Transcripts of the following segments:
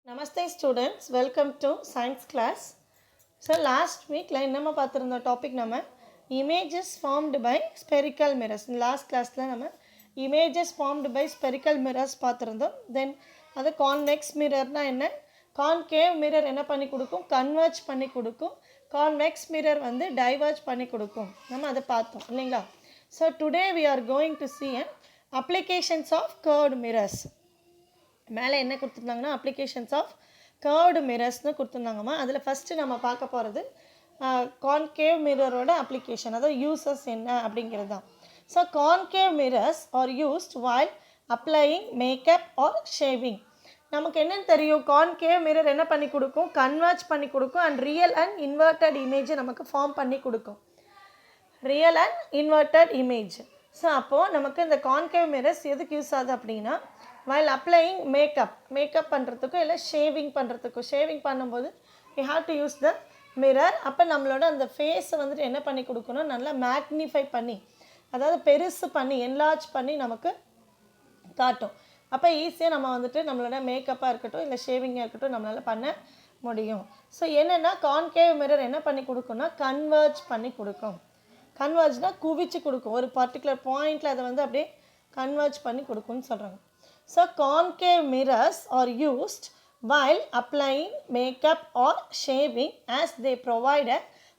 Namaste students, welcome to science class. So last week நம்ம பார்த்திருந்த topic நம்ம images formed by spherical mirrors. Last classல நம்ம images formed by spherical mirrors பார்த்திருந்தோம். Then அது convex mirrorனா என்ன, concave mirror என்ன பண்ணி கொடுக்கும், converge பண்ணி கொடுக்கும், convex mirror வந்து diverge பண்ணி கொடுக்கும். நம்ம அதை பார்த்தோம் இல்லைங்களா. So today we are going to see applications of curved mirrors. மேலே என்ன கொடுத்துருந்தாங்கன்னா அப்ளிகேஷன்ஸ் ஆஃப் கர்வ்டு மிரர்ஸ்னு கொடுத்துருந்தாங்கம்மா. அதில் ஃபஸ்ட்டு நம்ம பார்க்க போகிறது கான்கேவ் மிரரோட அப்ளிகேஷன், அதாவது யூசஸ் என்ன அப்படிங்கிறது தான். So concave mirrors are used while applying makeup or shaving. நமக்கு என்னென்னு தெரியும், கான்கேவ் மிரர் என்ன பண்ணி கொடுக்கும், கன்வெர்ஜ் பண்ணி கொடுக்கும் அண்ட் ரியல் அண்ட் இன்வெர்டட் இமேஜை நமக்கு ஃபார்ம் பண்ணி கொடுக்கும், real and inverted image. So அப்போது நமக்கு இந்த கான்கேவ் மிரர்ஸ் எதுக்கு யூஸ் ஆகுது அப்படின்னா, while applying மேக்கப் பண்ணுறதுக்கும் இல்லை ஷேவிங் பண்ணுறதுக்கும். ஷேவிங் பண்ணும்போது we have to use the mirror. அப்போ நம்மளோட அந்த ஃபேஸை வந்துட்டு என்ன பண்ணி கொடுக்கணும், நல்லா மேக்னிஃபை பண்ணி, அதாவது பெருசு பண்ணி என்லார்ஜ் பண்ணி நமக்கு காட்டும். அப்போ ஈஸியாக நம்ம வந்துட்டு நம்மளோட மேக்கப்பாக இருக்கட்டும் இல்லை ஷேவிங்காக இருக்கட்டும் நம்மளால் பண்ண முடியும். ஸோ என்னென்னா கான்கேவ் மிரர் என்ன பண்ணி கொடுக்கும்னா கன்வெர்ஜ் பண்ணி கொடுக்கும். கன்வெர்ஜ்னால் குவிச்சு கொடுக்கும், ஒரு பர்டிகுலர் பாயிண்டில் அதை வந்து அப்படியே கன்வெர்ஜ் பண்ணி கொடுக்கும்னு சொல்கிறாங்க. So concave mirrors are used while applying makeup or shaving as they provide a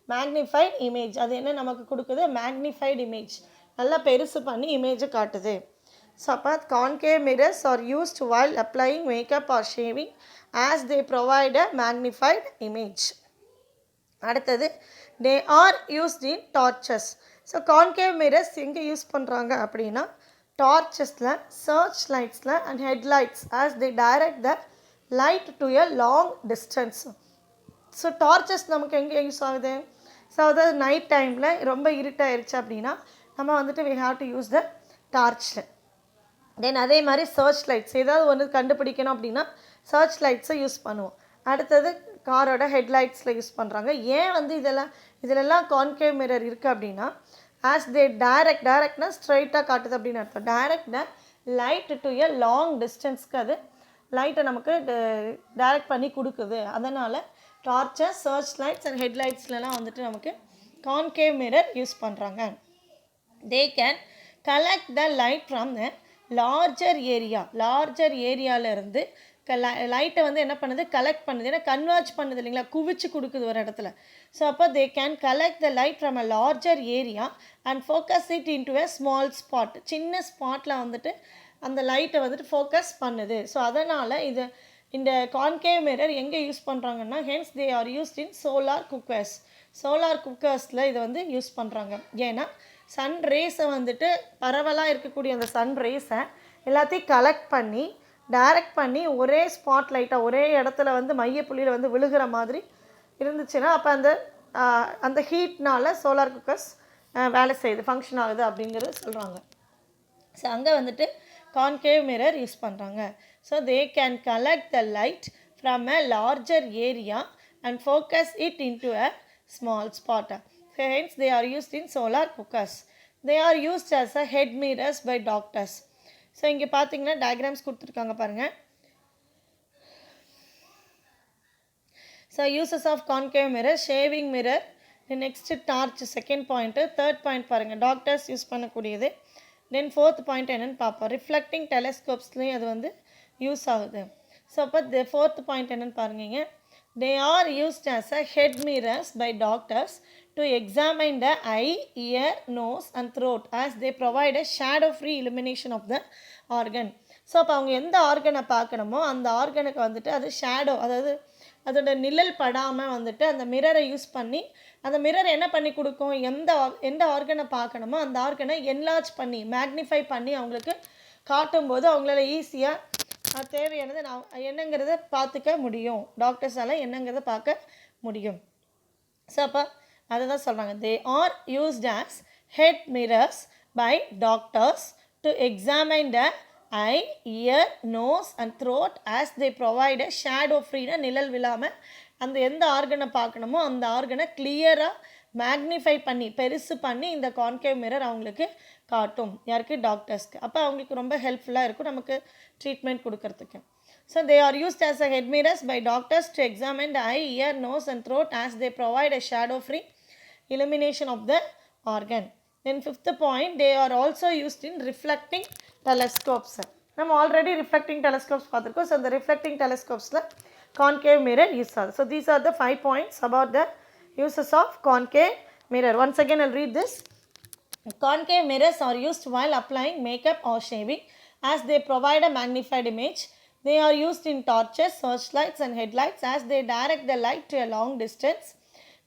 magnified image. அது என்ன நமக்கு கொடுக்குது, magnified image, நல்லா பெருசு பண்ணி இமேஜை காட்டுது. ஸோ அப்போ concave mirrors are used while applying makeup or shaving as they provide a magnified image. அடுத்தது they are used in torches. So concave mirrors எங்கே யூஸ் பண்ணுறாங்க அப்படின்னா டார்ச்சஸில், சர்ச் லைட்ஸில் and headlights as they direct the light to a long distance. So torches நமக்கு எங்கே use ஆகுது, so அதாவது நைட் டைமில் ரொம்ப இருட்டாயிருச்சு அப்படின்னா நம்ம வந்துட்டு we have to use the torch. தென் அதே மாதிரி சர்ச் லைட்ஸ் ஏதாவது ஒன்று கண்டுபிடிக்கணும் அப்படின்னா சர்ச் லைட்ஸை யூஸ் பண்ணுவோம். அடுத்தது காரோட ஹெட்லைட்ஸில் யூஸ் பண்ணுறாங்க. ஏன் வந்து இதிலெல்லாம் கான்கேவ் மிரர் இருக்குது அப்படின்னா as they டைரக்ட்னா ஸ்ட்ரைட்டாக காட்டுது அப்படின்னு அர்த்தம். Direct light to a long டிஸ்டன்ஸ்க்கு அது லைட்டை நமக்கு டைரக்ட் பண்ணி கொடுக்குது. அதனால் டார்ச்சஸ், சர்ச் லைட்ஸ் அண்ட் ஹெட்லைட்ஸ்லாம் வந்துட்டு நமக்கு கான்கேவ் மிரர் யூஸ் பண்ணுறாங்க. They can collect the light from the larger ஏரியாவிலேருந்து லைட்டை வந்து என்ன பண்ணுது, கலெக்ட் பண்ணுது. ஏன்னா கன்வெர்ஜ் பண்ணுது இல்லைங்களா, குவிச்சு கொடுக்குது ஒரு இடத்துல. ஸோ அப்போ தே can collect the light from a larger area and focus it into a small spot. சின்ன ஸ்பாட்டில் வந்துட்டு அந்த லைட்டை வந்துட்டு ஃபோக்கஸ் பண்ணுது. ஸோ அதனால் இந்த கான்கேவ் மிரர் எங்கே யூஸ் பண்ணுறாங்கன்னா hence they are used in solar குக்கர்ஸில் இதை வந்து யூஸ் பண்ணுறாங்க. ஏன்னா சன் ரேஸை வந்துட்டு பரவலாக இருக்கக்கூடிய அந்த சன் ரேஸை எல்லாத்தையும் கலெக்ட் பண்ணி டைரக்ட் பண்ணி ஒரே ஸ்பாட் லைட்டாக ஒரே இடத்துல வந்து மையப்புள்ளியில் வந்து விழுகிற மாதிரி இருந்துச்சுன்னா அப்போ அந்த ஹீட்னால் சோலார் குக்கர்ஸ் வேலை செய்யுது, ஃபங்க்ஷன் ஆகுது அப்படிங்கிறது சொல்கிறாங்க. ஸோ அங்கே வந்துட்டு கான்கேவ் மிரர் யூஸ் பண்ணுறாங்க. So they can collect the light from a larger area and focus it into a small spot. So hence they are used in solar cookers. They are used as a head mirrors by doctors. So இங்கே பார்த்தீங்கன்னா diagrams கொடுத்துருக்காங்க பாருங்கள். So uses of concave mirror, shaving mirror, next torch second point, third point பாருங்கள் doctors use பண்ணக்கூடியது. Then fourth point என்னென்னு பார்ப்போம், reflecting டெலஸ்கோப்ஸ்லேயும் அது வந்து யூஸ் ஆகுது. ஸோ அப்போ ஃபோர்த் பாயிண்ட் என்னென்னு பாருங்க, they are used as a head mirrors by doctors to examine the eye, ear, nose and throat as they provide a shadow free illumination of the organ. So அப்போ அவங்க எந்த ஆர்கனை பார்க்கணுமோ அந்த ஆர்கனுக்கு வந்துட்டு அது shadow, அதாவது அதோட நிழல் படாமல் வந்துட்டு அந்த மிரரை யூஸ் பண்ணி அந்த மிரர் என்ன பண்ணி கொடுக்கும், எந்த ஆர்கனை பார்க்கணுமோ அந்த ஆர்கனை என்லார்ஜ் பண்ணி மேக்னிஃபை பண்ணி அவங்களுக்கு காட்டும்போது அவங்களால ஈஸியாக தேவையானது என்னங்கிறத பார்த்துக்க முடியும், டாக்டர்ஸால் என்னங்கிறத பார்க்க முடியும். ஸோ அப்போ அதை தான் சொல்கிறாங்க, they are used as head mirrors by doctors to examine the eye, ear, nose and throat as they provide a shadow ஃப்ரீனா நிழல் விழாமல் அந்த எந்த ஆர்கனை பார்க்கணுமோ அந்த ஆர்கனை கிளியராக மேக்னிஃபை பண்ணி பெருசு பண்ணி இந்த கான்கேவ் மிரர் அவங்களுக்கு காட்டும். யாருக்கு, டாக்டர்ஸ்க்கு. அப்போ அவங்களுக்கு ரொம்ப ஹெல்ப்ஃபுல்லாக இருக்கும் நமக்கு ட்ரீட்மெண்ட் கொடுக்கறதுக்கு. So they are used as a head mirrors by doctors to examine the eye, ear, nose and throat as they provide a shadow-free illumination of the organ. Then fifth point, they are also used in reflecting telescopes. நம்ம already reflecting telescopes பார்த்துருக்கோம். So அந்த reflecting டெலஸ்கோப்ஸில் concave mirror use ஆகுது. So these are the 5 points about the uses of concave mirror. Once again I'll read this. Concave mirrors are used while applying makeup or shaving as they provide a magnified image. They are used in torches, searchlights and headlights as they direct the light to a long distance.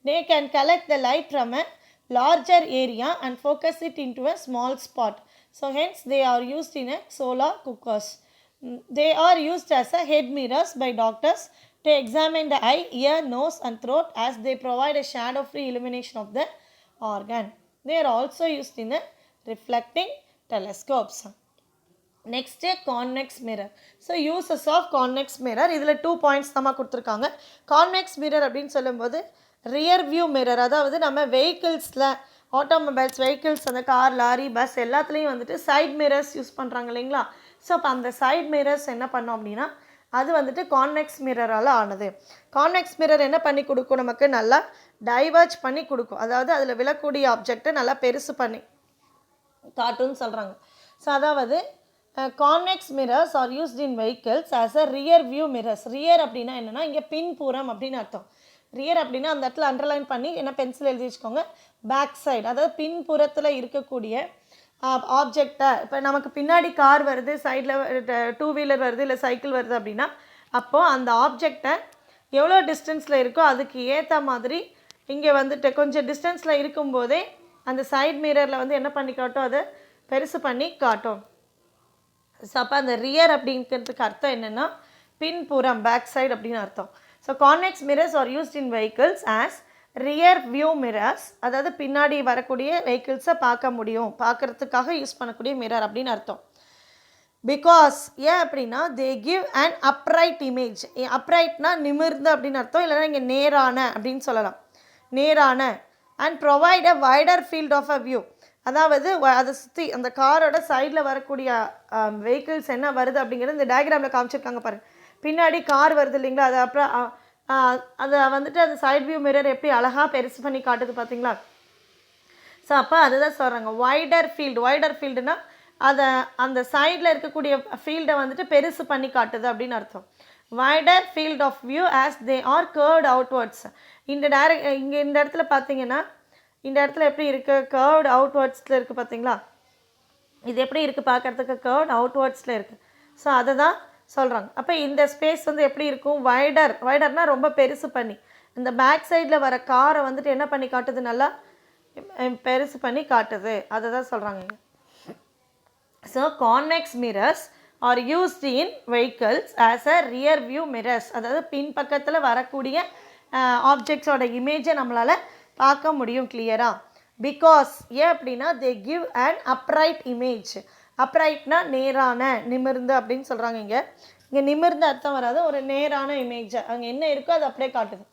They can collect the light from a larger area and focus it into a small spot. So hence they are used in a solar cookers. They are used as a head mirrors by doctors to examine the eye, ear, nose and throat as they provide a shadow-free illumination of the organ. They are also used in the reflecting telescopes. Next convex mirror. So uses of convex mirror, இதில் 2 points நம்ம கொடுத்துருக்காங்க. convex mirror அப்படின்னு சொல்லும்போது rear view mirror, அதாவது நம்ம வெஹிக்கிள்ஸில் automobiles vehicles அந்த car lorry bus எல்லாத்துலேயும் வந்துட்டு சைட் மிரர்ஸ் யூஸ் பண்ணுறாங்க இல்லைங்களா. ஸோ அப்போ அந்த சைட் மிரர்ஸ் என்ன பண்ணோம் அப்படின்னா அது வந்துட்டு கான்வெக்ஸ் மிரரால் ஆனது. கான்வெக்ஸ் மிரர் என்ன பண்ணி கொடுக்கும், நமக்கு நல்லா டைவர்ஜ் பண்ணி கொடுக்கும், அதாவது அதில் விழக்கூடிய ஆப்ஜெக்டை நல்லா பெருசு பண்ணி காட்டுன்னு சொல்கிறாங்க. ஸோ அதாவது convex mirrors are used in vehicles as a rear view mirrors. Rear அப்படின்னா என்னென்னா இங்கே பின்புறம் அப்படின்னு அர்த்தம். ரியர் அப்படின்னா அந்த இடத்துல அண்டர்லைன் பண்ணி என்ன பென்சில் எழுதி வச்சுக்கோங்க, பேக் சைடு, அதாவது பின்புறத்தில் இருக்கக்கூடிய ஆப்ஜெக்டை. இப்போ நமக்கு பின்னாடி கார் வருது, சைடில் 2 வீலர் வருது, இல்லை சைக்கிள் வருது அப்படின்னா அப்போது அந்த ஆப்ஜெக்டை எவ்வளோ டிஸ்டன்ஸில் இருக்கோ அதுக்கு ஏற்ற மாதிரி இங்கே வந்துட்டு கொஞ்சம் டிஸ்டன்ஸில் இருக்கும்போதே அந்த சைட் மிரரில் வந்து என்ன பண்ணி காட்டும், அதை பெருசு பண்ணி காட்டும். ஸோ அப்போ அந்த ரியர் அப்படிங்கிறதுக்கு அர்த்தம் என்னென்னா பின்புறம், பேக் சைடு அப்படின்னு அர்த்தம். So convex mirrors are used in vehicles as rear view mirrors, அதாவது பின்னாடி வரக்கூடிய வெஹிக்கிள்ஸை பார்க்க முடியும், பார்க்குறதுக்காக யூஸ் பண்ணக்கூடிய மிரர் அப்படின்னு அர்த்தம். பிகாஸ் ஏன் அப்படின்னா they give and upright image. அப்ரைட்னா நிமிர்ந்து அப்படின்னு அர்த்தம், இல்லைனா இங்கே நேரான அப்படின்னு சொல்லலாம், நேரான. And provide a wider field of a view, அதாவது அதை சுற்றி அந்த காரோட சைடில் வரக்கூடிய வெஹிக்கிள்ஸ் என்ன வருது அப்படிங்கிறது இந்த டயக்ராமில் காமிச்சிருக்காங்க பாருங்கள். பின்னாடி கார் வருது இல்லைங்களா, அது அப்புறம் அதை வந்துட்டு அந்த சைட் வியூ மிரர் எப்படி அழகாக பெருசு பண்ணி காட்டுது பார்த்தீங்களா. ஸோ அப்போ அதுதான் சொல்கிறாங்க வைடர் ஃபீல்டு. வைடர் ஃபீல்டுனா அதை அந்த சைடில் இருக்கக்கூடிய ஃபீல்டை வந்துட்டு பெருசு பண்ணி காட்டுது அப்படின்னு அர்த்தம். Wider field of view as they are curved outwards. இங்கே இந்த இடத்துல பார்த்தீங்கன்னா இந்த இடத்துல எப்படி இருக்குது, கர்வ்ட் அவுட்வர்ட்ஸில் இருக்குது பார்த்தீங்களா. இது எப்படி இருக்குது பார்க்குறதுக்கு, கர்வ்ட் அவுட்வர்ட்ஸில் இருக்குது. ஸோ அதை தான் சொல்கிறாங்க. அப்போ இந்த ஸ்பேஸ் வந்து எப்படி இருக்கும், வைடர்னால் ரொம்ப பெருசு பண்ணி இந்த பேக் சைடில் வர காரை வந்துட்டு என்ன பண்ணி காட்டுது, நல்லா பெருசு பண்ணி காட்டுது, அதை தான் சொல்கிறாங்க. So convex mirrors are used in vehicles as a rear view mirrors, அதாவது பின்பக்கத்தில் வரக்கூடிய ஆப்ஜெக்ட்ஸோட இமேஜை நம்மளால் பார்க்க முடியும் கிளியராக. பிகாஸ் ஏன் அப்படின்னா they give and upright image. அப்ரைட்னா நேரான, நிமிர்ந்து அப்படின்னு சொல்கிறாங்க. இங்கே நிமிர்ந்து அர்த்தம் வராது, ஒரு நேரான இமேஜை அங்கே என்ன இருக்கோ அது அப்படியே காட்டுது.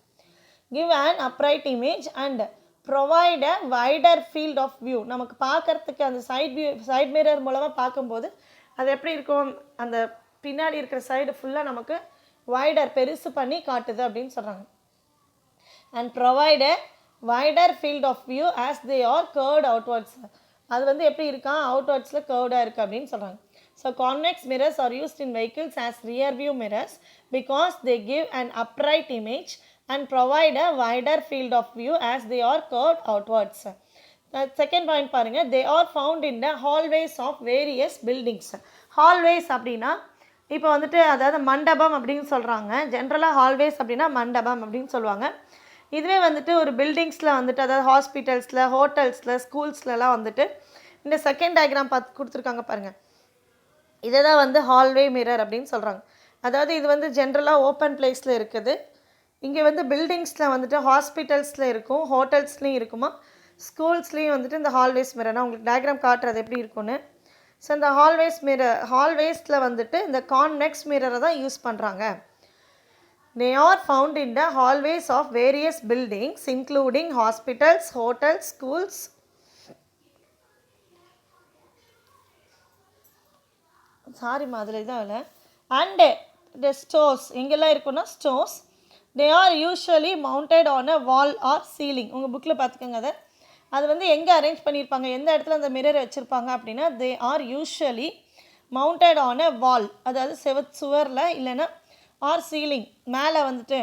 Give and upright image and provide a wider field of view. நமக்கு பார்க்குறதுக்கு அந்த சைட் மிரர் மூலமாக பார்க்கும்போது அது எப்படி இருக்கும், அந்த பின்னாடி இருக்கிற சைடு ஃபுல்லாக நமக்கு வைடர் பெருசு பண்ணி காட்டுது அப்படின்னு சொல்கிறாங்க. And provide a wider field of view as they are curved outwards. அது வந்து எப்படி இருக்கான், அவுட்வர்ட்ஸில் கர்வ்டாக இருக்குது அப்படின்னு சொல்கிறாங்க. So convex mirrors are used in vehicles as rear view mirrors because they give an upright image and provide a wider field of view as they are curved outwards. Second point பாருங்கள், they are found in the hallways of various buildings. Hallways அப்படின்னா இப்போ வந்துட்டு அதாவது மண்டபம் அப்படின்னு சொல்கிறாங்க. ஜென்ரலாக always அப்படின்னா மண்டபம் அப்படின்னு சொல்லுவாங்க. இதுவே வந்துட்டு ஒரு பில்டிங்ஸில் வந்துட்டு அதாவது ஹாஸ்பிட்டல்ஸில், ஹோட்டல்ஸில், ஸ்கூல்ஸ்லலாம் வந்துட்டு இந்த செகண்ட் டயக்ராம் பார்த்து கொடுத்துருக்காங்க பாருங்கள், இதை தான் வந்து ஹால்வே மிரர் அப்படின்னு சொல்கிறாங்க. அதாவது இது வந்து ஜென்ரலாக ஓப்பன் பிளேஸில் இருக்குது. இங்கே வந்து பில்டிங்ஸில் வந்துட்டு ஹாஸ்பிட்டல்ஸில் இருக்கும், ஹோட்டல்ஸ்லேயும் இருக்குமா, ஸ்கூல்ஸ்லேயும் வந்துட்டு இந்த ஹால்வேஸ் மிரர். நான் உங்களுக்கு டயக்ராம் காட்டுறது எப்படி இருக்குன்னு. ஸோ இந்த ஹால்வேஸில் வந்துட்டு இந்த கான்வெக்ஸ் மிரரை தான் யூஸ் பண்ணுறாங்க. They are found in the hallways of various buildings including hospitals, hotels, schools. Sorry, madhuri da illa. And the stores எங்கெல்லாம் இருக்குன்னா stores they are usually mounted on a wall or ceiling. உங்கள் புக்கில் பார்த்துக்கோங்க அதை. அது வந்து எங்கே அரேஞ்ச் பண்ணியிருப்பாங்க, எந்த இடத்துல அந்த மிரர் வச்சுருப்பாங்க அப்படின்னா they are usually mounted on a wall, அதாவது சுவரில் இல்லைன்னா ஆர் சீலிங், மேலே வந்துட்டு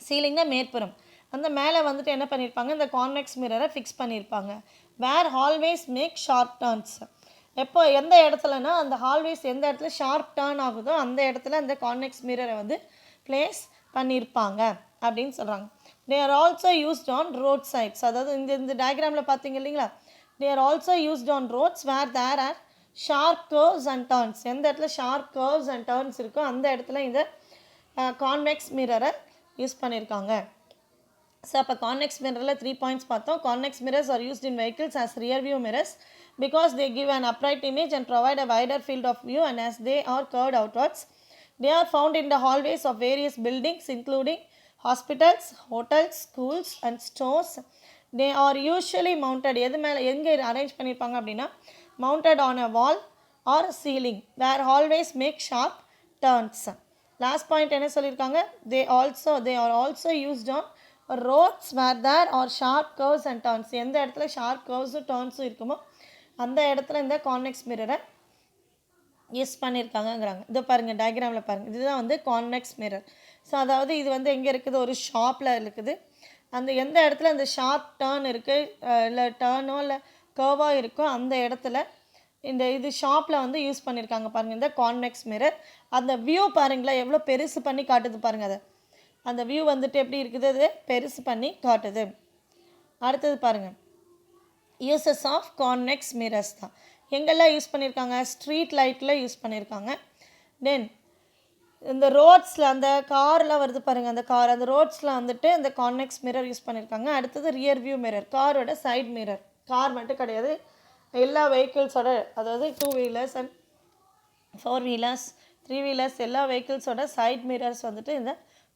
சீலிங்னா மேற்புறம், அந்த மேலே வந்துட்டு என்ன பண்ணியிருப்பாங்க, இந்த கான்வெக்ஸ் மிரரை ஃபிக்ஸ் பண்ணியிருப்பாங்க. வேர் ஆல்வேஸ் மேக் ஷார்ப் டர்ன்ஸ், எப்போ எந்த இடத்துலனா அந்த ஆல்வேஸ் எந்த இடத்துல ஷார்ப் டர்ன் ஆகுதோ அந்த இடத்துல அந்த கான்வெக்ஸ் மிரரை வந்து பிளேஸ் பண்ணியிருப்பாங்க அப்படின்னு சொல்கிறாங்க. They are also used on road sides, அதாவது இந்த டயக்ராமில் பார்த்தீங்க இல்லைங்களா, they are also used on roads where there are sharp curves and turns, எந்த இடத்துல ஷார்ப் கர்வ்ஸ் அண்ட் டர்ன்ஸ் இருக்கோ அந்த இடத்துல இந்த கான்வெக்ஸ் மிரரை யூஸ் பண்ணியிருக்காங்க. ஸோ அப்போ கான்வெக்ஸ் மிரரில் 3 பாயிண்ட்ஸ் பார்த்தோம். Convex mirrors are used in vehicles as rear view mirrors because they give an upright image and provide a wider field of view, and as they are curved outwards. They are found in the hallways of various buildings including hospitals, hotels, schools and stores. They are usually mounted, எது மேலே எங்கே arrange பண்ணியிருப்பாங்க அப்படின்னா mounted on a wall or a ceiling where hallways make sharp turns. Last point என்ன சொல்லியிருக்காங்க, they are also used on roads where there are sharp curves and turns, எந்த இடத்துல sharp curves டர்ன்ஸும் இருக்குமோ அந்த இடத்துல இந்த கான்வெக்ஸ் மிரரை யூஸ் பண்ணியிருக்காங்கங்கிறாங்க. இதை பாருங்கள், டயக்ராமில் பாருங்கள், இதுதான் வந்து கான்வெக்ஸ் மிரர். ஸோ அதாவது இது வந்து எங்கே இருக்குது, ஒரு ஷாப்பில் இருக்குது. அந்த எந்த இடத்துல அந்த ஷார்ப் டர்ன் இருக்குது இல்லை டர்னோ இல்லை கர்வாக இருக்கோ அந்த இடத்துல இது ஷாப்பில் வந்து யூஸ் பண்ணியிருக்காங்க பாருங்கள் இந்த கான்வெக்ஸ் மிரர். அந்த வியூ பாருங்களேன் எவ்வளோ பெருசு பண்ணி காட்டுது பாருங்கள், அதை அந்த வியூ வந்துட்டு எப்படி இருக்குது, அது பெருசு பண்ணி காட்டுது. அடுத்தது பாருங்கள், யூசஸ் ஆஃப் கான்வெக்ஸ் மிரர்ஸ் தான் எங்கெல்லாம் யூஸ் பண்ணியிருக்காங்க, ஸ்ட்ரீட் லைட்டில் யூஸ் பண்ணியிருக்காங்க. தென் இந்த ரோட்ஸில் அந்த காரில் வருது பாருங்கள், அந்த ரோட்ஸில் வந்துட்டு இந்த கான்வெக்ஸ் மிரர் யூஸ் பண்ணியிருக்காங்க. அடுத்தது ரியர் வியூ மிரர், காரோட சைட் மிரர், கார் மட்டும் கிடையாது எல்லா வெஹிக்கிள்ஸோட, அதாவது 2 வீலர்ஸ் அண்ட் 4 வீலர்ஸ் 3 வீலர்ஸ் எல்லா வெஹிக்கிள்ஸோட சைட் மிரர்ஸ் வந்துட்டு இந்த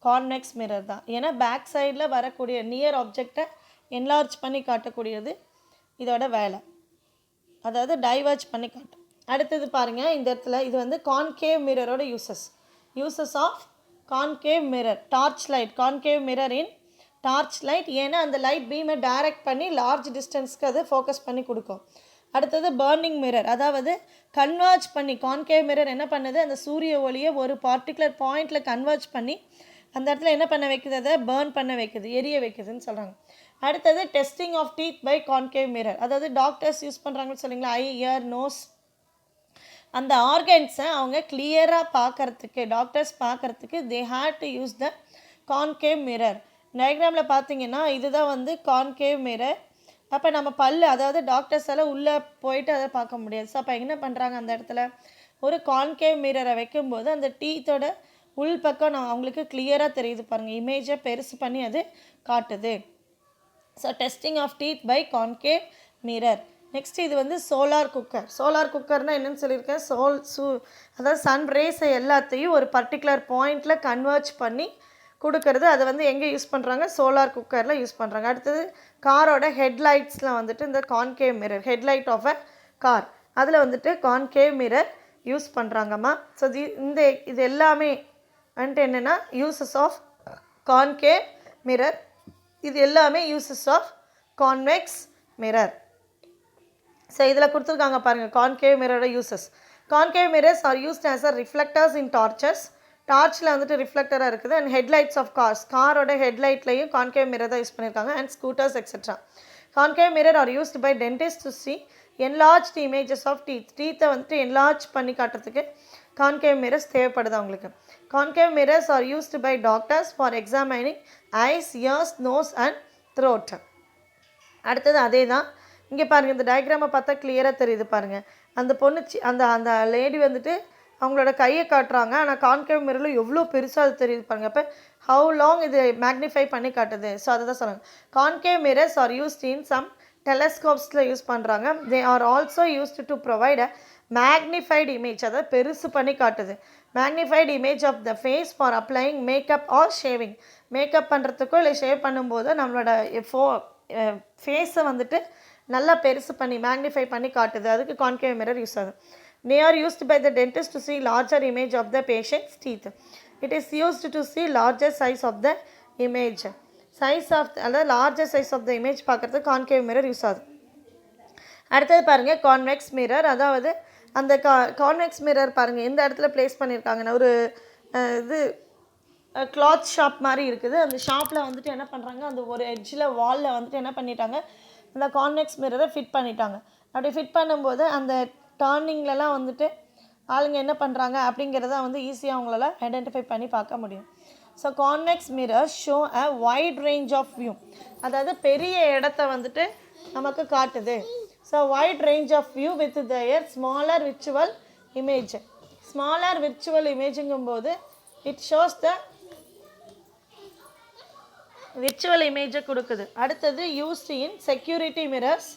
கான்வெக்ஸ் மிரர் தான். ஏன்னா பேக் சைடில் வரக்கூடிய நியர் ஆப்ஜெக்டை என்லார்ஜ் பண்ணி காட்டக்கூடியது இதோட வேலை, அதாவது டைவர்ஜ் பண்ணி காட்டும். அடுத்தது பாருங்கள், இந்த இடத்துல இது வந்து கான்கேவ் மிரரோட uses of concave mirror, torch light, concave mirror in torch light, ஏன்னா அந்த லைட் பீமை டைரக்ட் பண்ணி லார்ஜ் டிஸ்டன்ஸ்க்கு அது ஃபோக்கஸ் பண்ணி கொடுக்கும். அடுத்தது பர்னிங் மிரர், அதாவது கன்வர்ஜ் பண்ணி, கான்கேவ் மிரர் என்ன பண்ணுது, அந்த சூரிய ஒளியை ஒரு பார்ட்டிகுலர் பாயிண்டில் கன்வர்ஜ் பண்ணி அந்த இடத்துல என்ன பண்ண வைக்குது, அதை பேர்ன் பண்ண வைக்குது, எரிய வைக்குதுன்னு சொல்கிறாங்க. அடுத்தது testing of teeth by concave mirror, அதாவது டாக்டர்ஸ் யூஸ் பண்ணுறாங்கன்னு சொல்லிங்களா, ஐ, இயர், நோஸ், அந்த ஆர்கன்ஸை அவங்க கிளியராக பார்க்குறதுக்கு, டாக்டர்ஸ் பார்க்குறதுக்கு they had to use the concave mirror. டயக்ராமில் பார்த்தீங்கன்னா இதுதான் வந்து கான்கேவ் மிரர். அப்போ நம்ம அதாவது டாக்டர்ஸால் உள்ளே போயிட்டு அதை பார்க்க முடியாது. ஸோ அப்போ என்ன பண்ணுறாங்க, அந்த இடத்துல ஒரு கான்கேவ் மிரரை வைக்கும்போது அந்த டீத்தோட உள் பக்கம் அவங்களுக்கு கிளியராக தெரியுது பாருங்கள், இமேஜை பெருசு பண்ணி அது காட்டுது. So testing of teeth by concave mirror. Next இது வந்து சோலார் குக்கர்னால் என்னென்னு சொல்லியிருக்கேன், அதாவது சன் ரேஸை எல்லாத்தையும் ஒரு பர்டிகுலர் பாயிண்டில் கன்வெர்ட் பண்ணி கொடுக்கறது. அதை வந்து எங்கே யூஸ் பண்ணுறாங்க, சோலார் குக்கரில் யூஸ் பண்ணுறாங்க. அடுத்தது காரோட ஹெட்லைட்ஸில் வந்துட்டு இந்த concave mirror, headlight of a car, அதில் வந்துட்டு கான்கேவ் மிரர் யூஸ் பண்ணுறாங்கம்மா. ஸோ இது எல்லாமே வந்துட்டு என்னென்னா யூசஸ் ஆஃப் கான்கேவ் மிரர், இது எல்லாமே uses of convex mirror. So இதில் கொடுத்துருக்காங்க பாருங்கள் கான்கேவ் மிரரோட uses. Concave mirrors are used as a reflectors in torches, டார்ச்சில் வந்துட்டு ரிஃப்ளெக்டராக இருக்குது. அண்ட் ஹெட்லைட்ஸ் ஆஃப் கார்ஸ், காரோட ஹெட்லைட்லையும் கான்கேவ் மிரர் தான் யூஸ் பண்ணியிருக்காங்க. And scooters etcetera. Concave mirror are used by dentist to see enlarged images of டீத்தை வந்துட்டு என்லார்ஜ் பண்ணி காட்டுறதுக்கு கான்கேவ் மிரர்ஸ் தேவைப்படுது அவங்களுக்கு. Concave mirrors are used by doctors for examining ice, ears, nose and throat. அடுத்தது அதே தான், இங்கே பாருங்கள் இந்த டயக்ராமை பார்த்தா கிளியராக தெரியுது பாருங்கள். அந்த பொண்ணு அந்த லேடி வந்துட்டு அவங்களோட கையை காட்டுறாங்க, ஆனால் கான்கேவ் மிரரில் எவ்வளோ பெருசாக அது தெரியுது பாருங்கள். அப்போ ஹவு லாங் இது மேக்னிஃபை பண்ணி காட்டுது. ஸோ அதை தான் சொல்கிறாங்க. Concave mirrors are used in some டெலஸ்கோப்ஸில் யூஸ் பண்ணுறாங்க. They are also used to provide a magnified image, அதை பெருசு பண்ணி காட்டுது. Magnified image of the face for applying makeup or shaving, makeup பண்ணுறதுக்கோ இல்லை ஷேவ் பண்ணும்போது நம்மளோட ஃபேஸை வந்துட்டு நல்லா பெருசு பண்ணி மேக்னிஃபை பண்ணி காட்டுது, அதுக்கு கான்கேவ் மிரர் யூஸ் ஆகுது. They are used by the dentist to see larger image of the patient's teeth. It is used to see larger size of the image. Size of the larger size of the image பார்க்கறதுக்கு concave mirror use ஆகுது. அடுத்தது பாருங்கள் convex mirror. அதாவது அந்த convex mirror பாருங்கள் எந்த இடத்துல place பண்ணியிருக்காங்கன்னா ஒரு இது கிளாத் ஷாப் மாதிரி இருக்குது. அந்த ஷாப்பில் வந்துட்டு என்ன பண்ணுறாங்க, அந்த ஒரு எட்ஜில் வாலில் வந்துட்டு என்ன பண்ணிட்டாங்க, அந்த கான்வெக்ஸ் மிரரை ஃபிட் பண்ணிட்டாங்க. அப்படி ஃபிட் பண்ணும்போது அந்த டர்னிங்லலாம் வந்துட்டு ஆளுங்க என்ன பண்ணுறாங்க அப்படிங்கிறத வந்து ஈஸியாக அவங்களால ஐடென்டிஃபை பண்ணி பார்க்க முடியும். So convex mirror show a wide range of view. அதாவது பெரிய இடத்த வந்துட்டு நமக்கு காட்டுது. So wide range of view with their smaller virtual image. Smaller virtual இமேஜுங்கும்போது இட் ஷோஸ் த விர்ச்சுவல் இமேஜை கொடுக்குது. அடுத்தது used in security mirrors,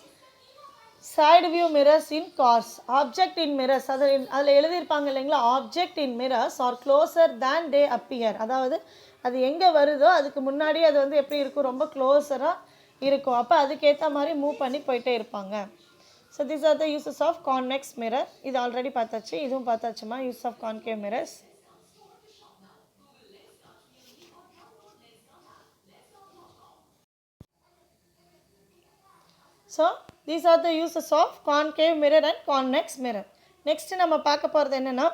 side view mirrors in cars, object in mirrors. அதில் எழுதியிருப்பாங்க இல்லைங்களா, object in mirrors are closer than they appear. அதாவது அது எங்கே வருதோ அதுக்கு முன்னாடி அது வந்து எப்படி இருக்கும், ரொம்ப க்ளோஸராக இருக்கும். அப்போ அதுக்கேற்ற மாதிரி மூவ் பண்ணி போயிட்டே இருப்பாங்க. So these are the uses of convex mirror. இது ஆல்ரெடி பார்த்தாச்சு, இதுவும் பார்த்தாச்சுமா, use of concave mirrors. So these are the uses of concave mirror and convex mirror. Next நம்ம பார்க்க போகிறது என்னென்னா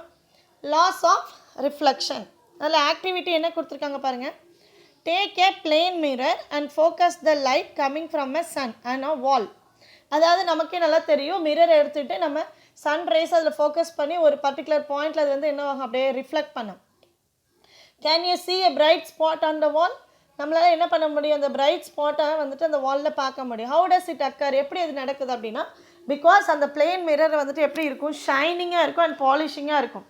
laws of reflection. அதில் ஆக்டிவிட்டி என்ன கொடுத்துருக்காங்க பாருங்கள். Take a plain mirror and focus the light coming from a sun and a wall. அதாவது நமக்கே நல்லா தெரியும், மிரர் எடுத்துகிட்டு நம்ம சன் ரேஸ் அதில் ஃபோக்கஸ் பண்ணி ஒரு பர்டிகுலர் பாயிண்டில் அது வந்து என்ன ஆகும், அப்படியே ரிஃப்ளெக்ட் பண்ணும். Can you see a bright spot on the wall? நம்மளால் என்ன பண்ண முடியும், அந்த பிரைட் ஸ்பாட்டை வந்துட்டு அந்த வாலில் பார்க்க முடியும். ஹவு டஸ் இட் அக்கர், எப்படி அது நடக்குது அப்படின்னா, பிகாஸ் அந்த பிளெயின் மிரர் வந்துட்டு எப்படி இருக்கும், ஷைனிங்காக இருக்கும் அண்ட் பாலிஷிங்காக இருக்கும்.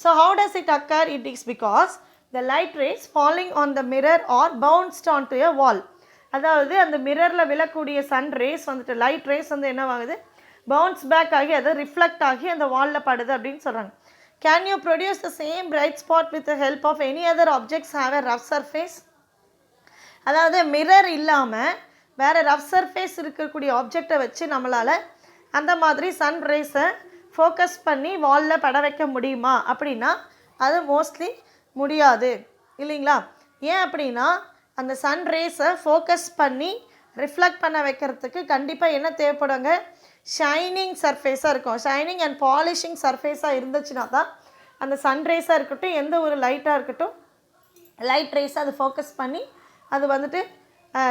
So how does it occur, it is because the light rays falling on the mirror are bounced on to a wall. அதாவது அந்த மிரரில் விழக்கூடிய சன் ரேஸ் வந்துட்டு லைட் ரேஸ் வந்து என்னவாகுது, பவுன்ஸ் பேக் ஆகி அது ரிஃப்ளெக்ட் ஆகி அந்த வாலில் படுது அப்படின்னு சொல்கிறாங்க. Can you produce the same bright spot with the help of any other objects have a rough surface? அதாவது மிரர் இல்லாமல் வேறு ரஃப் சர்ஃபேஸ் இருக்கக்கூடிய ஆப்ஜெக்டை வச்சு நம்மளால் அந்த மாதிரி சன் ரேஸை ஃபோக்கஸ் பண்ணி வாலில் பட வைக்க முடியுமா அப்படின்னா அது மோஸ்ட்லி முடியாது இல்லைங்களா. ஏன் அப்படின்னா அந்த சன் ரேஸை ஃபோக்கஸ் பண்ணி ரிஃப்ளெக்ட் பண்ண வைக்கிறதுக்கு கண்டிப்பாக என்ன தேவைப்படுங்க, ஷைனிங் சர்ஃபேஸாக இருக்கும். ஷைனிங் அண்ட் பாலிஷிங் சர்ஃபேஸாக இருந்துச்சுன்னா தான் அந்த சன் ரேஸாக இருக்கட்டும், எந்த ஒரு லைட்டாக இருக்கட்டும், லைட் ரேஸை அது ஃபோக்கஸ் பண்ணி அது வந்துட்டு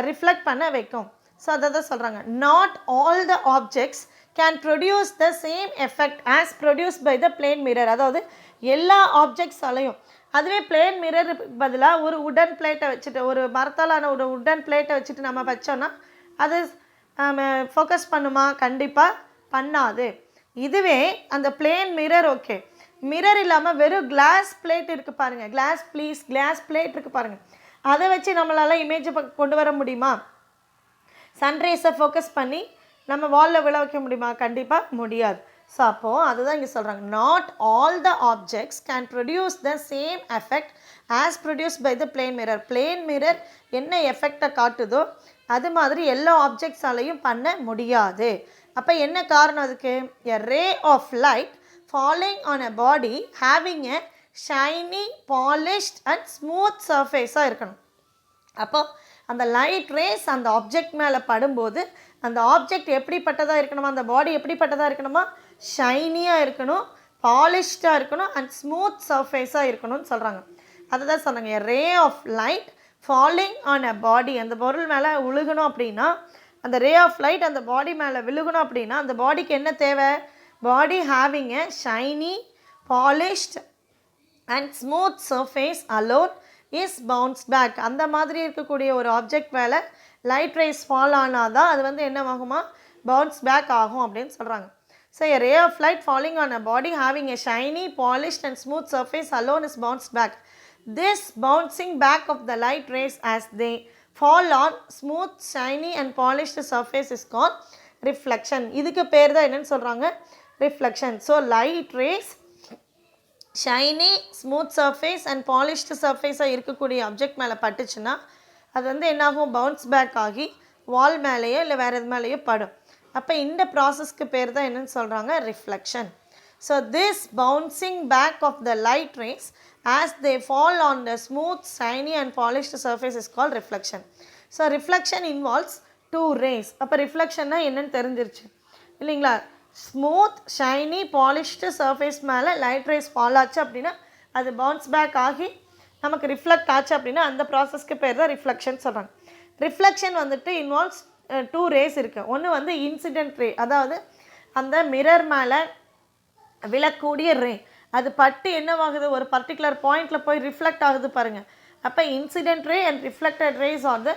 ரிஃப்ளெக்ட் பண்ண வைக்கும். ஸோ அதை தான் சொல்கிறாங்க, not all the objects can produce the same effect as produce by the plane mirror. அதாவது எல்லா ஆப்ஜெக்ட்ஸாலையும், அதுவே பிளேன் மிரர் பதிலாக ஒரு உடன் பிளேட்டை வச்சுட்டு, ஒரு மரத்தாலான ஒரு உடன் பிளேட்டை வச்சுட்டு நம்ம வச்சோன்னா அது ஃபோக்கஸ் பண்ணுமா, கண்டிப்பாக பண்ணாது. இதுவே அந்த பிளேன் மிரர் ஓகே, மிரர் இல்லாமல் வெறும் கிளாஸ் பிளேட் இருக்குது பாருங்கள், கிளாஸ் பிளேட் இருக்குது பாருங்கள், அதை வச்சு நம்மளால் இமேஜை கொண்டு வர முடியுமா, சன்ரைஸை ஃபோக்கஸ் பண்ணி நம்ம வாலில் விழ வைக்க முடியுமா, கண்டிப்பாக முடியாது. ஸோ அப்போது அதுதான் இங்கே சொல்கிறாங்க, not all the objects can produce the same effect as produce by the plane mirror. Plane mirror என்ன எஃபெக்டை காட்டுதோ அது மாதிரி எல்லா ஆப்ஜெக்ட்ஸாலையும் பண்ண முடியாது. அப்போ என்ன காரணம் அதுக்கு, a ray of light falling on a body having a shiny polished and smooth சர்ஃபேஸாக இருக்கணும். அப்போ அந்த லைட் ரேஸ் அந்த ஆப்ஜெக்ட் மேலே படும்போது அந்த ஆப்ஜெக்ட் எப்படிப்பட்டதாக இருக்கணுமா, அந்த பாடி எப்படிப்பட்டதாக இருக்கணுமா, ஷைனியாக இருக்கணும், பாலிஷ்டாக இருக்கணும் அண்ட் ஸ்மூத் சர்ஃபேஸாக இருக்கணும்னு சொல்கிறாங்க. அதை தான் சொன்னாங்க, ray of light falling on a body. அந்த பொருள் மேலே விழுகணும் அப்படின்னா, அந்த ரே ஆஃப் லைட் அந்த பாடி மேலே விழுகணும் அப்படின்னா அந்த பாடிக்கு என்ன தேவை, body having a shiny polished and smooth surface alone is bounce back. அந்த மாதிரி இருக்கக்கூடிய ஒரு ஆப்ஜெக்ட் மேலே லைட் ரேஸ் ஃபால் ஆனால் தான் அது வந்து என்ன ஆகுமா, பவுன்ஸ் பேக் ஆகும் அப்படின்னு சொல்கிறாங்க. So a ray of light falling on a body having a shiny polished and smooth surface alone is bounce back. This bouncing back of the light rays as they fall on smooth shiny and polished surface is called reflection. இதுக்கு பேர் தான் என்னென்னு சொல்கிறாங்க, reflection. So light rays shiny smooth surface and polished சர்ஃபேஸாக இருக்கக்கூடிய object மேலே பட்டுச்சுன்னா அது வந்து என்னாகும், பவுன்ஸ் பேக் ஆகி வால் மேலேயோ இல்லை வேறு எது மேலேயோ படும். அப்போ இந்த ப்ராசஸ்க்கு பேர் தான் என்னென்னு சொல்கிறாங்க, reflection. So this bouncing back of the light rays as they fall on the smooth, shiny and polished surface is called reflection. So reflection involves two rays. அப்போ ரிஃப்ளெக்ஷன்னா என்னன்னு தெரிஞ்சிருச்சு இல்லைங்களா? ஸ்மூத் ஷைனி பாலிஷ்டு சர்ஃபேஸ் மேலே லைட் ரேஸ் ஃபால் ஆச்சு அப்படின்னா அது bounce back ஆகி நமக்கு ரிஃப்ளெக்ட் ஆச்சு அப்படின்னா அந்த ப்ராசஸ்க்கு பேர் தான் ரிஃப்ளெக்ஷன் சொல்கிறாங்க. ரிஃப்ளெக்ஷன் வந்துட்டு இன்வால்வ்ஸ் டூ ரேஸ் இருக்குது. ஒன்று வந்து இன்சிடென்ட் ரே, அதாவது அந்த மிரர் மேலே விழக்கூடிய ரே அது பட்டு என்னவாகுது ஒரு பர்டிகுலர் பாயிண்டில் போய் ரிஃப்ளெக்ட் ஆகுது பாருங்கள். அப்போ incident ray and reflected rays are the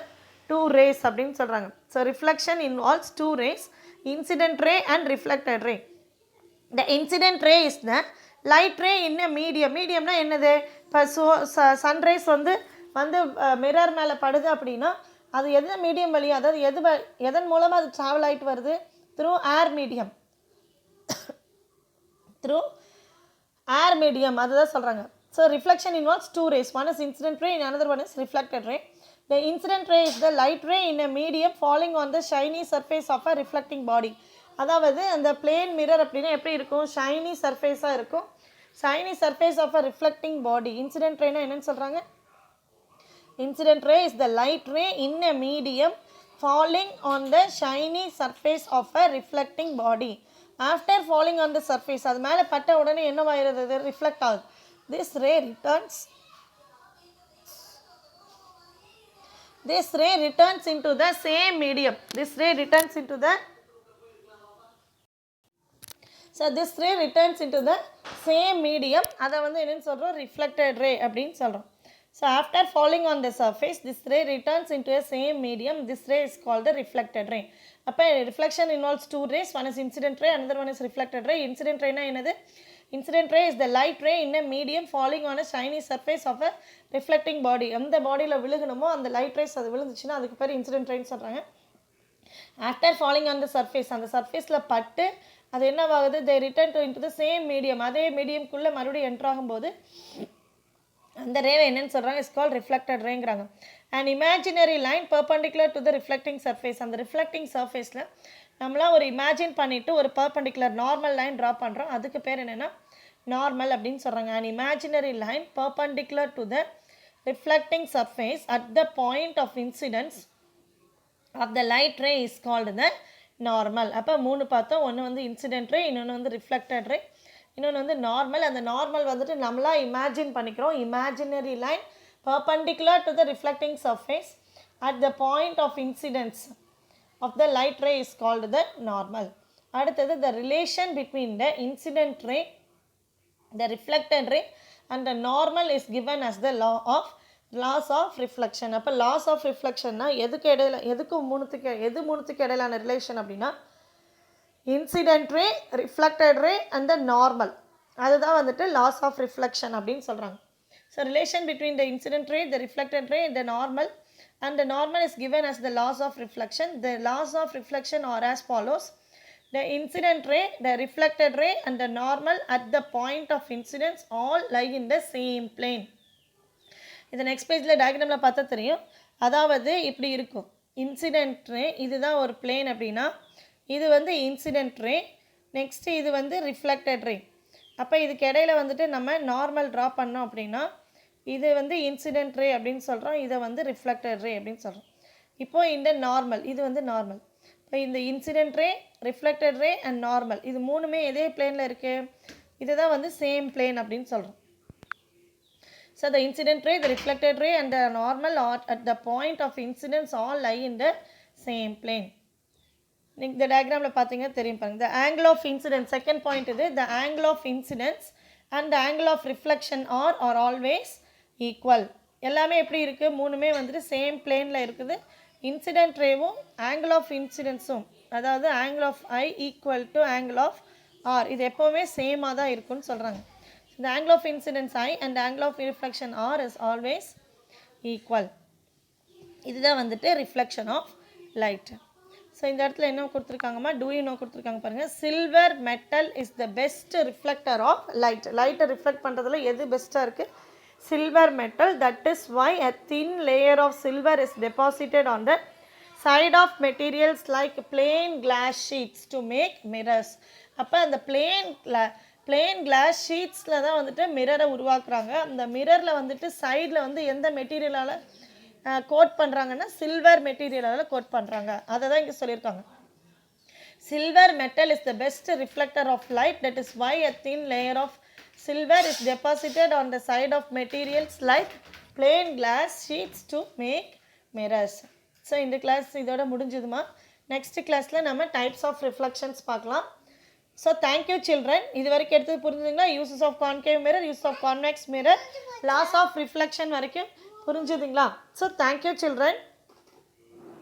two rays அப்படின்னு சொல்கிறாங்க. So reflection involves two rays, incident ray and reflected ray. The incident ray is the light ray in a medium. மீடியம்னா என்னது? இப்போ sunrise வந்து mirror மேலே படுது அப்படின்னா அது எது மீடியம் வழியாக, அதாவது எதன் மூலமாக அது ட்ராவல் ஆகிட்டு வருது? Through air medium. Through air medium அதுதான் சொல்கிறாங்க. So reflection involves two rays. One is incident ray and another one is reflected ray. The incident ray is the light ray in a medium falling on the shiny surface of a reflecting body. அதாவது அந்த plane mirror அப்படின்னா எப்படி இருக்கும்? Shiny சர்ஃபேஸாக இருக்கும். Shiny surface of a reflecting body. Incident ரேனா என்னன்னு சொல்கிறாங்க? Incident ray is the light ray in a medium falling on the shiny surface of a reflecting body. After falling on the surface, அது மேலே பட்ட உடனே என்னவாகிறது? Reflect ஆகுது. This ray returns into the same medium. This ray returns into the same medium. அதை வந்து என்னன்னு சொல்கிறோம்? Reflected ரே அப்படின்னு சொல்கிறோம். So after falling on the surface, this ray returns into a same medium. This ray is called the reflected ray. அப்போ reflection involves two rays. One is incident ray, another one is reflected ray. Incident ray என்னது? Incident ray is the light ray in a medium falling on a shiny surface of a reflecting body. அந்த பாடியில் விழுகணுமோ அந்த light race அது விழுந்துச்சுன்னா அதுக்கு பேர் incident ரேன்னு சொல்கிறாங்க. After falling on the surface, அந்த சர்ஃபேஸில் பட்டு அது என்னவாகுது? they return to into the same medium. அதே மீடியம்குள்ளே மறுபடியும் என்ட்ராகும்போது அந்த ரேவை என்னன்னு சொல்கிறாங்க? இஸ் கால் ரிஃப்ளெக்டட் ரேங்கிறாங்க. And imaginary line perpendicular to the reflecting surface. அந்த ரிஃப்ளெக்டிங் சர்ஃபேஸில் நம்மளாம் ஒரு இமேஜின் பண்ணிவிட்டு ஒரு பர்பண்டிகுலர் நார்மல் லைன் ட்ரா பண்ணுறோம். அதுக்கு பேர் என்னென்னா நார்மல் அப்படின்னு சொல்கிறாங்க. And imaginary line perpendicular to the reflecting surface at the point of incidence of the light ray is called the normal. அப்போ மூணு பார்த்தோம். ஒன்று வந்து இன்சிடென்ட் ரே, இன்னொன்று வந்து ரிஃப்ளெக்டட் ரே, இன்னொன்று வந்து நார்மல். அந்த நார்மல் வந்துட்டு நம்மளாக இமேஜின் பண்ணிக்கிறோம். Imaginary line perpendicular to the reflecting surface at the point of incidence of the light ray is called the normal. அடுத்தது the relation between the incident ray, the reflected ray and the normal is given as the laws of reflection. அப்போ laws of ரிஃப்ளெக்ஷன்னா எது மூணுத்துக்கு இடையிலான relation அப்படின்னா incident ray, reflected ray and the normal. அதுதான் வந்துட்டு laws of reflection அப்படின்னு சொல்கிறாங்க. So relation between the incident ray, the reflected ray, the normal and the normal is given as the laws of reflection. The laws of reflection are as follows. The incident ray, the reflected ray and the normal at the point of incidence all lie in the same plane. இந்த next பேஜில் டயக்ராமில் பார்த்தா தெரியும். அதாவது இப்படி இருக்கும். Incident ray இதுதான் ஒரு plane அப்படின்னா இது வந்து இன்சிடென்ட் ரே, நெக்ஸ்ட்டு இது வந்து ரிஃப்ளெக்டட் ரே. அப்போ இதுக்கு இடையில வந்துட்டு நம்ம நார்மல் ட்ரா பண்ணோம் அப்படின்னா இது வந்து இன்சிடென்ட் ரே அப்படின்னு சொல்கிறோம், இதை வந்து ரிஃப்ளெக்டட் ரே அப்படின்னு சொல்கிறோம். இப்போது இந்த நார்மல் இது வந்து நார்மல். இப்போ இந்த incident ray, reflected ray and normal இது மூணுமே எதே பிளேனில் இருக்குது? இதுதான் வந்து சேம் பிளேன் அப்படின்னு சொல்கிறோம். So the incident ray, the reflected ray and the normal are at the point of incidence all lie in the same plane. இந்த டயக்ராமில் பார்த்தீங்கன்னா தெரியும் பாருங்க. The angle of incidence, second point இது, the angle of incidence and the angle of reflection are always equal. எல்லாமே எப்படி இருக்குது? மூணுமே வந்துட்டு சேம் பிளேனில் இருக்குது. இன்சிடென்ட் ரேவும் ஆங்கிள் ஆஃப் இன்சிடென்ஸும், அதாவது angle of i equal to angle of r, இது எப்போவுமே சேமாக தான் இருக்குன்னு சொல்கிறாங்க. The angle of incidence I and the angle of reflection R is always equal. இதுதான் வந்துட்டு reflection of light. ஸோ இந்த இடத்துல என்ன கொடுத்துருக்காங்கம்மா? do you know கொடுத்துருக்காங்க பாருங்கள். Silver metal is the best reflector of light. லைட்டை ரிஃப்ளெக்ட் பண்ணுறதுல எது பெஸ்ட்டாக இருக்குது? Silver metal. That is why a thin layer of silver is deposited on the side of materials like plain glass sheets to make mirrors. அப்போ அந்த plain plain class ஷீட்ஸில் தான் வந்துட்டு மிரரை உருவாக்குறாங்க. அந்த மிரரில் வந்துட்டு சைடில் வந்து எந்த மெட்டீரியலால் கோட் பண்ணுறாங்கன்னா சில்வர் மெட்டீரியலால் கோட் பண்ணுறாங்க. அதை தான் இங்கே சொல்லியிருக்காங்க. Silver metal is the best reflector of light. That is why a thin layer of silver is deposited on the side of materials like plain glass sheets to make mirrors. So இந்த class இதோட முடிஞ்சதுமா. Next கிளாஸில் நம்ம types of reflections பார்க்கலாம். So thank you children. இது வரைக்கும் எடுத்து புரிஞ்சுதுங்களா? Uses of concave mirror, use of convex mirror, laws of reflection வரைக்கும் புரிஞ்சுதுங்களா? So thank you children.